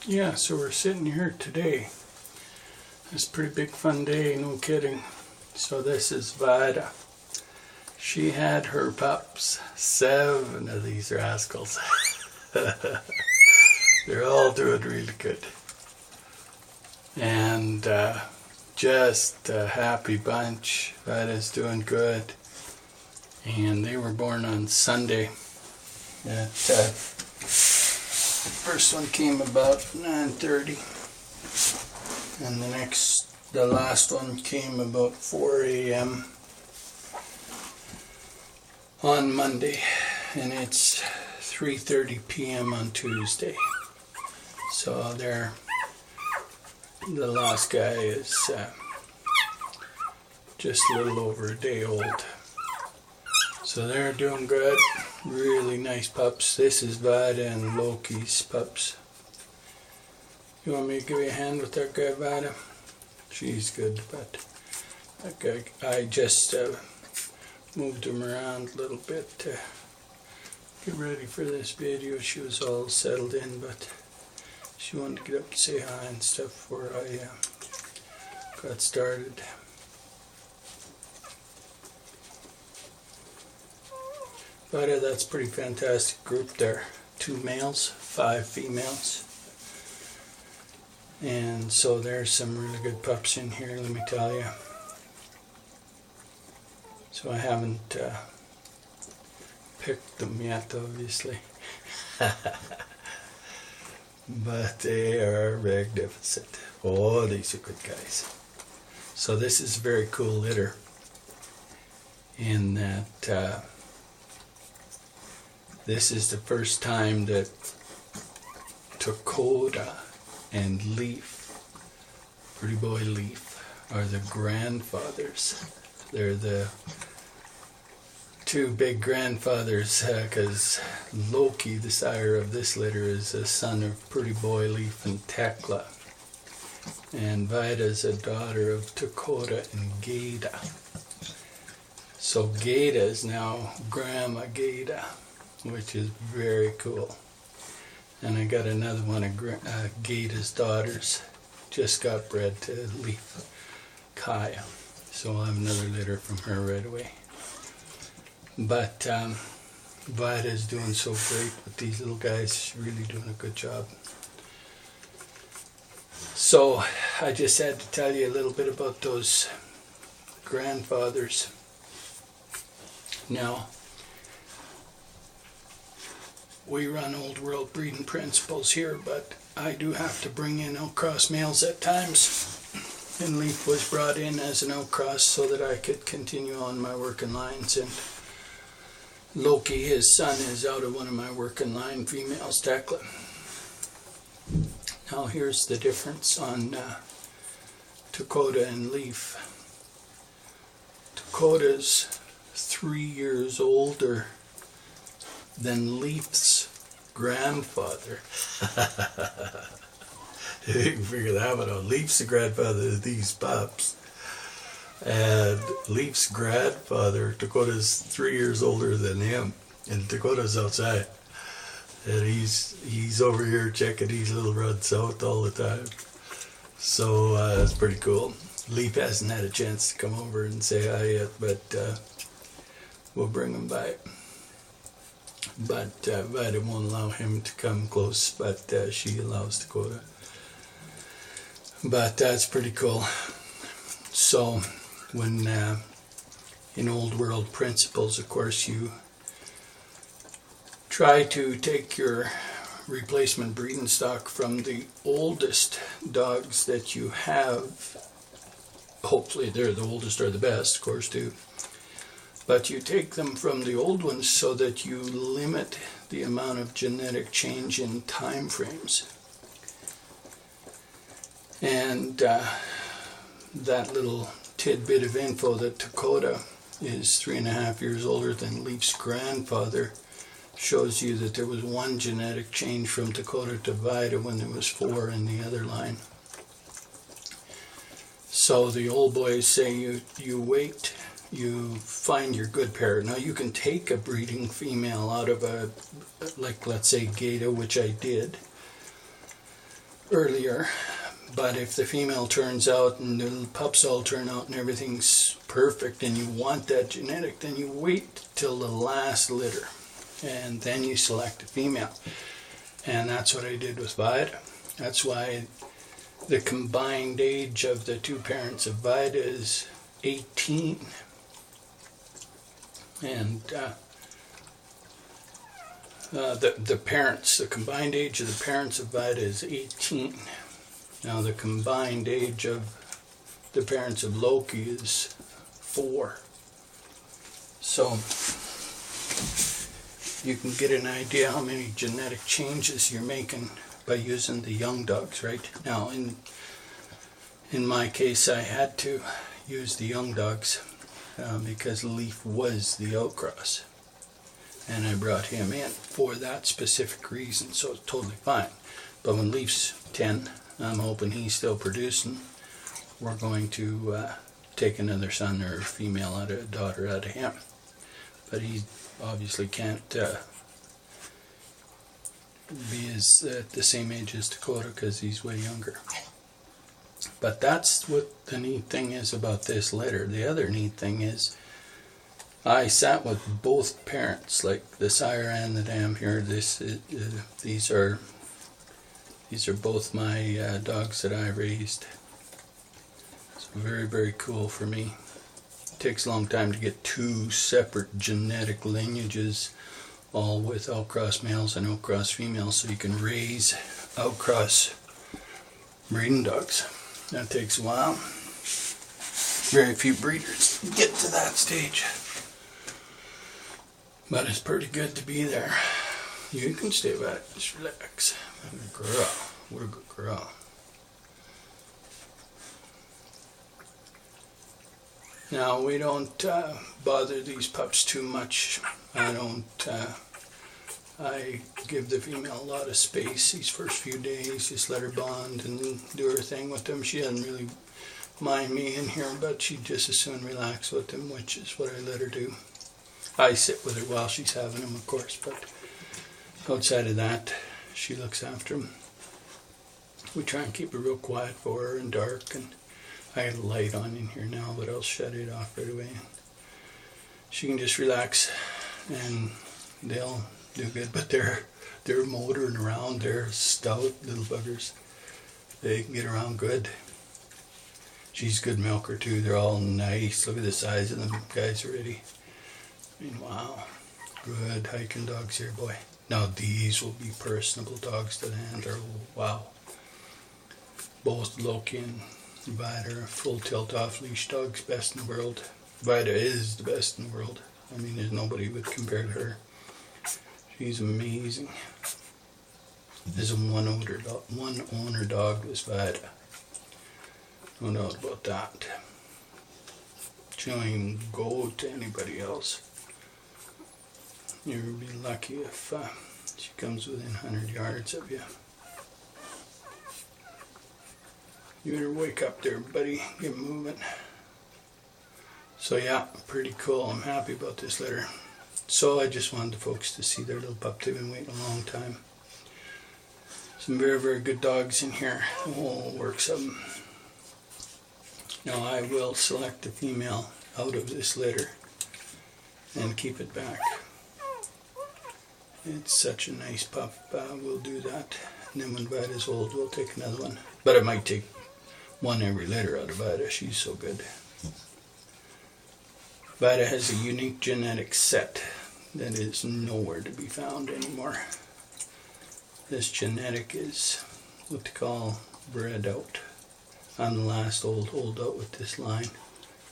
Yeah, so we're sitting here today. It's a pretty big fun day, no kidding. So this is Vida. She had her pups, 7 of these rascals. They're all doing really good. And just a happy bunch. Vida's doing good. And they were born on Sunday. The first one came about 9:30, and the last one came about 4 a.m. on Monday, and it's 3:30 p.m. on Tuesday. So the last guy is just a little over a day old. So they're doing good. Really nice pups. This is Vida and Loki's pups. You want me to give you a hand with that guy, Vida? She's good, but that guy, I just moved him around a little bit to get ready for this video. She was all settled in, but she wanted to get up and say hi and stuff before I got started. But that's a pretty fantastic group there. 2 males, 5 females. And so there's some really good pups in here, let me tell you. So I haven't picked them yet, obviously. But they are magnificent. Oh, these are good guys. So this is a very cool litter in that this is the first time that Dakota and Leaf, Pretty Boy Leaf, are the grandfathers. They're the 2 big grandfathers, because Loki, the sire of this litter, is a son of Pretty Boy Leaf and Tekla. And Vida's a daughter of Dakota and Gada. So Gada is now Grandma Gada, which is very cool. And I got another one of Gada's daughters, just got bred to Leaf, Kaya. So I'll have another litter from her right away. But Vida's doing so great with these little guys. She's really doing a good job. So I just had to tell you a little bit about those grandfathers. Now, we run old world breeding principles here, but I do have to bring in outcross males at times. And Leaf was brought in as an outcross so that I could continue on my working lines. And Loki, his son, is out of one of my working line females, Tekla. Now here's the difference on Dakota and Leaf. Dakota's 3 years older than Leaf's grandfather. You can figure that one out. Leaf's the grandfather of these pups. And Leaf's grandfather, Dakota's 3 years older than him. And Dakota's outside. And he's over here checking these little runs out all the time. So it's pretty cool. Leaf hasn't had a chance to come over and say hi yet, but we'll bring him by. But Vida won't allow him to come close, but she allows Dakota. But that's pretty cool. So when in old world principles, of course, you try to take your replacement breeding stock from the oldest dogs that you have. Hopefully they're the oldest or the best, of course, too. But you take them from the old ones so that you limit the amount of genetic change in time frames. And that little tidbit of info that Dakota is 3.5 years older than Leaf's grandfather shows you that there was 1 genetic change from Dakota to Vida when there was 4 in the other line. So the old boys say you wait, you find your good pair. Now you can take a breeding female out of a, like let's say Gata, which I did. earlier. But if the female turns out and the little pups all turn out and everything's perfect and you want that genetic, then you wait till the last litter and then you select a female. And that's what I did with Vida. That's why the combined age of the two parents of Vida is 18. And the combined age of the parents of Vida is 18. Now the combined age of the parents of Loki is 4. So you can get an idea how many genetic changes you're making by using the young dogs, right? Now in my case I had to use the young dogs because Leaf was the outcross. And I brought him in for that specific reason, so it's totally fine. But when Leaf's 10, I'm hoping he's still producing. We're going to take another son or female out of a daughter out of him. But he obviously can't be at the same age as Dakota because he's way younger. But that's what the neat thing is about this litter. The other neat thing is I sat with both parents, like the sire and the dam here. These are both my dogs that I raised. It's very, very cool for me. It takes a long time to get 2 separate genetic lineages, all with outcross males and outcross females, so you can raise outcross breeding dogs. That takes a while. Very few breeders get to that stage. But it's pretty good to be there. You can stay back, just relax. What a girl. What a good girl. Now we don't bother these pups too much. I give the female a lot of space these first few days. Just let her bond and do her thing with them. She doesn't really mind me in here, but she'd just as soon relax with them, which is what I let her do. I sit with her while she's having them, of course, but outside of that, she looks after them. We try and keep it real quiet for her and dark, and I got a light on in here now, but I'll shut it off right away. She can just relax, and they'll do good. But they're motoring around. They're stout little buggers. They can get around good. She's a good milker too. They're all nice. Look at the size of them guys already. I mean, wow. Good hiking dogs here, boy. Now these will be personable dogs to the handler. Wow. Both Loki and Vida are full tilt off leash dogs, best in the world. Vida is the best in the world. I mean, there's nobody would compare to her. She's amazing. There's a one owner dog was Vida. No doubt about that. She don't even go to anybody else. You'll be lucky if she comes within 100 yards of you. You better wake up there, buddy. Get moving. So yeah, pretty cool. I'm happy about this litter. So I just wanted the folks to see their little pup. They've been waiting a long time. Some very, very good dogs in here. The whole works of them. Now I will select the female out of this litter and keep it back. It's such a nice pup. We'll do that. And then when Vida's old, we'll take another one. But I might take one every litter out of Vida. She's so good. Vida has a unique genetic set that is nowhere to be found anymore. This genetic is what they call bred out. I'm the last holdout with this line.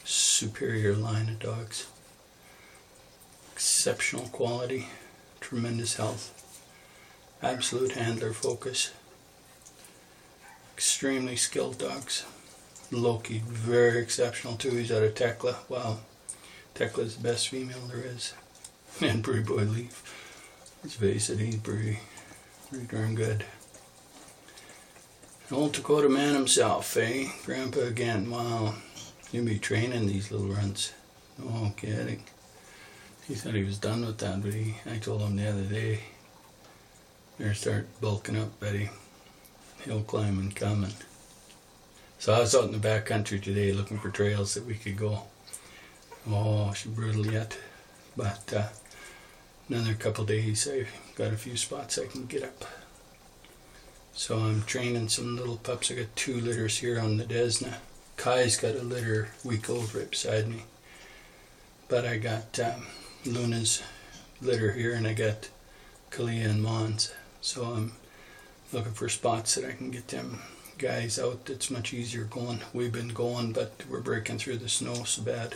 Superior line of dogs. Exceptional quality. Tremendous health. Absolute handler focus. Extremely skilled dogs. Loki, very exceptional too. He's out of Tekla. Wow. Tekla's the best female there is. And Pretty Boy Leaf. Let's face it, he's pretty darn good. Old Dakota man himself, eh? Grandpa again. Wow. You'll be training these little runts. No kidding. He thought he was done with that, but I told him the other day, better start bulking up, Betty. hill climbing coming. So I was out in the back country today looking for trails that we could go. Oh, she's brutal yet. But another couple days I got a few spots I can get up. So I'm training some little pups. I got 2 litters here on the Desna. Kai's got a litter week old right beside me. But I got Luna's litter here, and I got Kalia and Mons. So I'm looking for spots that I can get them guys out. It's much easier going. We've been going, but we're breaking through the snow so bad.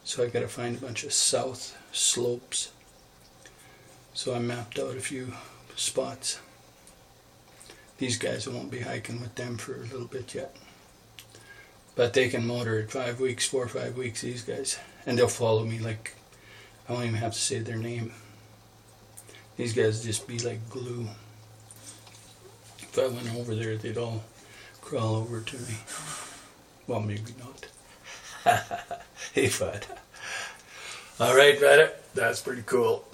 So I got to find a bunch of south slopes. So I mapped out a few spots. These guys, I won't be hiking with them for a little bit yet. But they can motor at 5 weeks, 4 or 5 weeks, these guys. And they'll follow me like, I won't even have to say their name. These guys just be like glue. If I went over there, they'd all crawl over to me. Well, maybe not. Hey, bud. All right, Vida. That's pretty cool.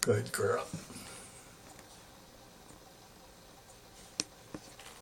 Good girl.